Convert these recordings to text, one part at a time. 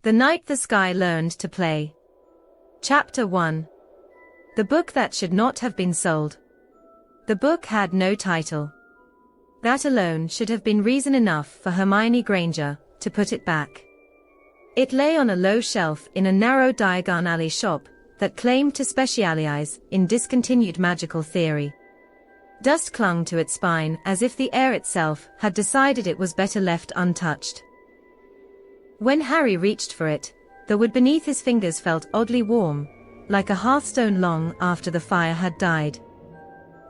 The Night the Sky Learned to Play. Chapter 1. The Book That Should Not Have Been Sold. The book had no title. That alone should have been reason enough for Hermione Granger to put it back. It lay on a low shelf in a narrow Diagon Alley shop that claimed to specialize in discontinued magical theory. Dust clung to its spine as if the air itself had decided it was better left untouched. When Harry reached for it, the wood beneath his fingers felt oddly warm, like a hearthstone long after the fire had died.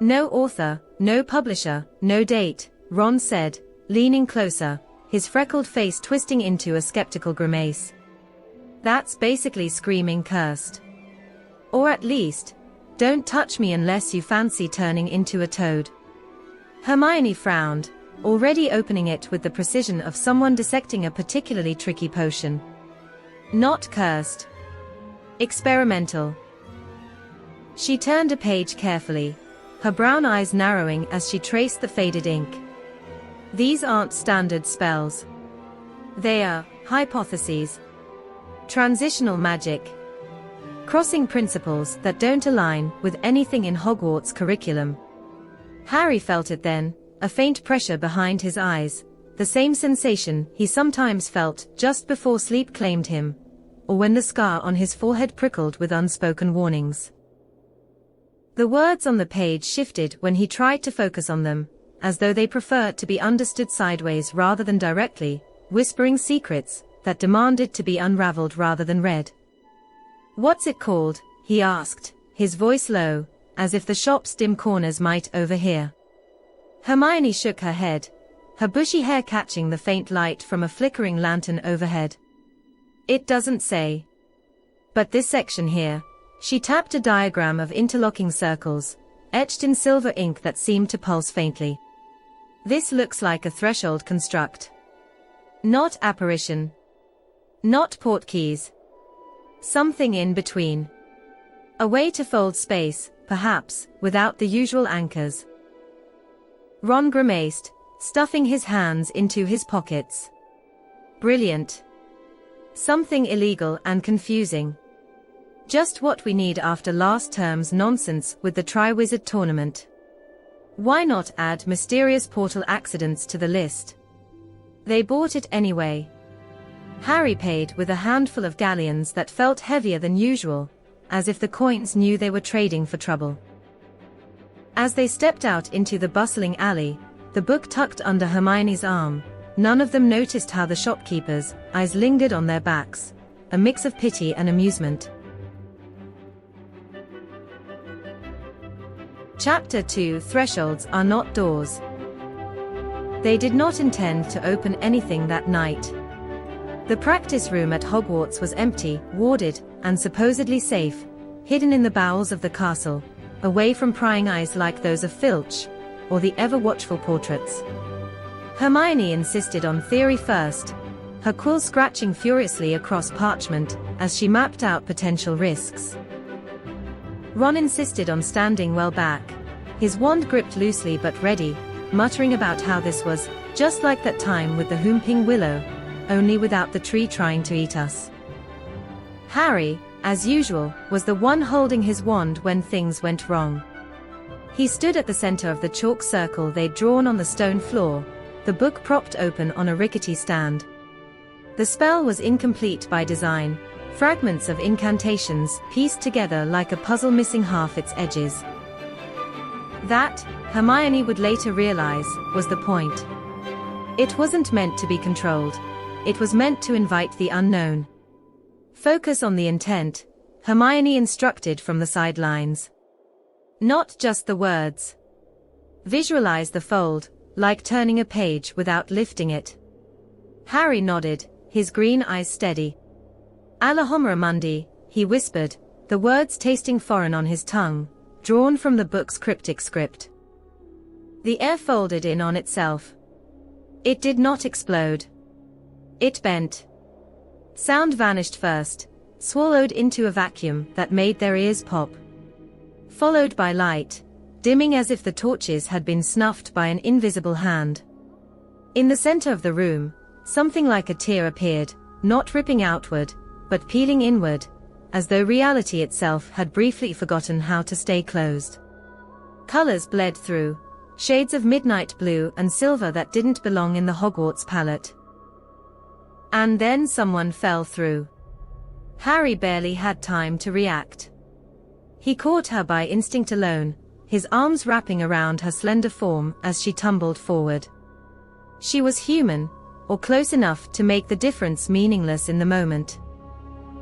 No author, no publisher, no date, Ron said, leaning closer, his freckled face twisting into a skeptical grimace. That's basically screaming cursed. Or at least, don't touch me unless you fancy turning into a toad. Hermione frowned, already opening it with the precision of someone dissecting a particularly tricky potion. Not cursed. Experimental. She turned a page carefully, her brown eyes narrowing as she traced the faded ink. These aren't standard spells. They are hypotheses. Transitional magic. Crossing principles that don't align with anything in Hogwarts curriculum. Harry felt it then, a faint pressure behind his eyes, the same sensation he sometimes felt just before sleep claimed him, or when the scar on his forehead prickled with unspoken warnings. The words on the page shifted when he tried to focus on them, as though they preferred to be understood sideways rather than directly, whispering secrets that demanded to be unraveled rather than read. "What's it called?" he asked, his voice low, as if the shop's dim corners might overhear. Hermione shook her head, her bushy hair catching the faint light from a flickering lantern overhead. "It doesn't say. But this section here," she tapped a diagram of interlocking circles, etched in silver ink that seemed to pulse faintly. "This looks like a threshold construct. Not apparition. Not portkeys. Something in between. A way to fold space, perhaps, without the usual anchors." Ron grimaced, stuffing his hands into his pockets. "Brilliant. Something illegal and confusing. Just what we need after last term's nonsense with the Triwizard Tournament. Why not add mysterious portal accidents to the list?" They bought it anyway. Harry paid with a handful of galleons that felt heavier than usual, as if the coins knew they were trading for trouble. As they stepped out into the bustling alley, the book tucked under Hermione's arm, none of them noticed how the shopkeepers' eyes lingered on their backs, a mix of pity and amusement. Chapter 2. Thresholds are not doors. They did not intend to open anything that night. The practice room at Hogwarts was empty, warded, and supposedly safe, hidden in the bowels of the castle, away from prying eyes like those of Filch, or the ever-watchful portraits. Hermione insisted on theory first, her quill scratching furiously across parchment as she mapped out potential risks. Ron insisted on standing well back, his wand gripped loosely but ready, muttering about how this was just like that time with the Whomping Willow, only without the tree trying to eat us. Harry, as usual, was the one holding his wand when things went wrong. He stood at the center of the chalk circle they'd drawn on the stone floor, the book propped open on a rickety stand. The spell was incomplete by design, fragments of incantations pieced together like a puzzle missing half its edges. That, Hermione would later realize, was the point. It wasn't meant to be controlled. It was meant to invite the unknown. "Focus on the intent," Hermione instructed from the sidelines. "Not just the words. Visualize the fold, like turning a page without lifting it." Harry nodded, his green eyes steady. "Allahumma Mundi," he whispered, the words tasting foreign on his tongue, drawn from the book's cryptic script. The air folded in on itself. It did not explode. It bent. Sound vanished first, swallowed into a vacuum that made their ears pop. Followed by light, dimming as if the torches had been snuffed by an invisible hand. In the center of the room, something like a tear appeared, not ripping outward, but peeling inward, as though reality itself had briefly forgotten how to stay closed. Colors bled through, shades of midnight blue and silver that didn't belong in the Hogwarts palette. And then someone fell through. Harry barely had time to react. He caught her by instinct alone, his arms wrapping around her slender form as she tumbled forward. She was human, or close enough to make the difference meaningless in the moment.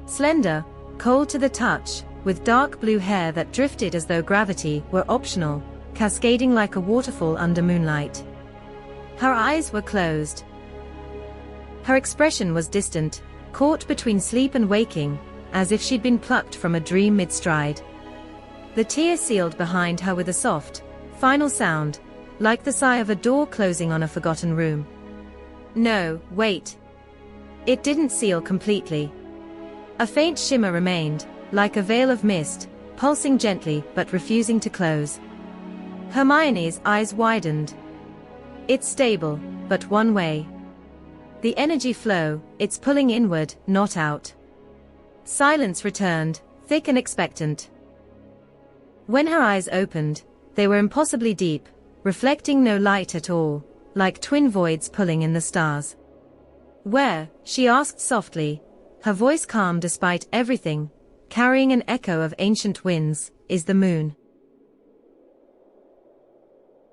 Slender, cold to the touch, with dark blue hair that drifted as though gravity were optional, cascading like a waterfall under moonlight. Her eyes were closed. Her expression was distant, caught between sleep and waking, as if she'd been plucked from a dream mid-stride. The tear sealed behind her with a soft, final sound, like the sigh of a door closing on a forgotten room. No, wait. It didn't seal completely. A faint shimmer remained, like a veil of mist, pulsing gently but refusing to close. Hermione's eyes widened. It's stable, but one way. The energy flow, it's pulling inward, not out. Silence returned, thick and expectant. When her eyes opened, they were impossibly deep, reflecting no light at all, like twin voids pulling in the stars. Where, she asked softly, her voice calm despite everything, carrying an echo of ancient winds, is the moon?